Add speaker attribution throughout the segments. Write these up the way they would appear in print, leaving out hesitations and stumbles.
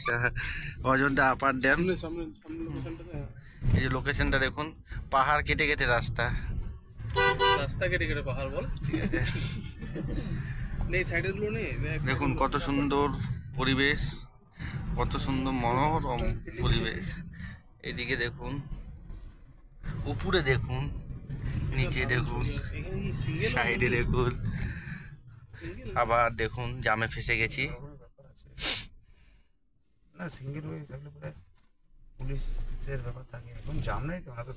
Speaker 1: আচ্ছা, Ayodhya upper dam. এই যে লোকেশনটা দেখুন, পাহাড় কেটে কেটে রাস্তা
Speaker 2: কেটে কেটে পাহাড় বল। নেই সাইডের গুলো নেই।
Speaker 1: দেখুন কত সুন্দর পরিবেশ, কত সুন্দর মনোরম পরিবেশ। এদিকে দেখুন, উপরে দেখুন, নিচে দেখুন, সাইডে দেখুন, আবার দেখুন জামে ফেসে গেছি।
Speaker 3: না সিঙ্গেল হয়ে থাকলে পরে পুলিশের ব্যাপার থাকে, এখন জাম নাই তো না তো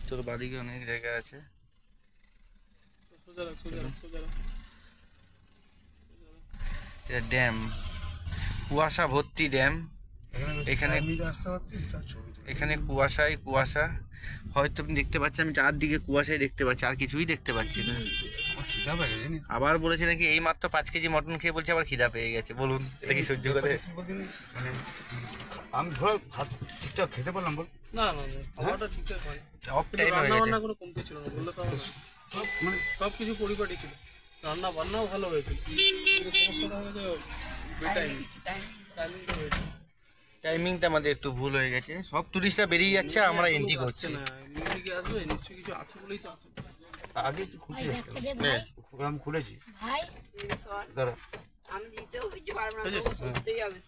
Speaker 1: তোর বাড়িকে অনেক জায়গা আছে। ড্যাম, কুয়াশা ভর্তি ড্যাম। এখানে এখানে কুয়াশায় কুয়াশা, হয়তো আপনি দেখতে পাচ্ছেন, আমি চারদিকে কুয়াশায় দেখতে পাচ্ছি, আর কিছুই দেখতে পাচ্ছি না। আবার বলেছে নাকি এই মাত্র 5 কেজি মটন খেয়ে বলছে আবার খিদা পেয়ে গেছে। বলুন এটা কি সহ্য করে?
Speaker 3: আমি ধরো ঠিকঠাক খেতে পারলাম বল।
Speaker 2: না না খাওয়াটা ঠিকঠাক হয়।
Speaker 1: অফ টাইম হয়ে গেছে।
Speaker 2: রান্না কোনো কমতি ছিল না বললে তো মানে সব কিছু পরিপাটি ছিল, রান্না বান্নাও ভালো হয়েছে। সমস্যাটা হয়েছে টাইমিংটা হয়েছে।
Speaker 1: টাইমিংটা আমাদের একটু ভুল হয়ে গেছে। সব টুরিস্টরা বেরিয়ে যাচ্ছে, আমরা এন্ট্রি করছি
Speaker 2: না মিউজিকে আসবে নিশ্চয়ই কিছু আছে বলেই তো আসবে।
Speaker 3: আগে তো খুঁজে আমি খুলেছি
Speaker 4: ভাই
Speaker 3: দাঁড়া
Speaker 4: আমি দিতেও কিছু পারবো না, তো সত্যিই হবে।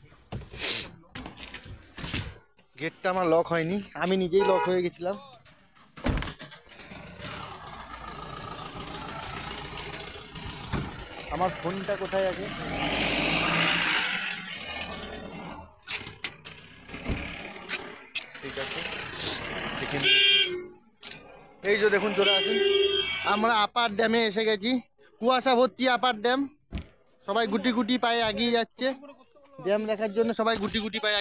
Speaker 1: গেটটা আমার লক হয়নি, আমি নিজেই লক হয়ে গেছিলাম। আমার ফোনটা কোথায় আছে? ঠিক আছে, এই যে দেখুন চলে আসুন, আমরা আপার ড্যামে এসে গেছি। কুয়াশা ভর্তি আপার ড্যাম, সবাই গুটি গুটি পায়ে এগিয়ে যাচ্ছে। ড্যাম দেখার জন্য সবাই গুটি গুটি পায়ে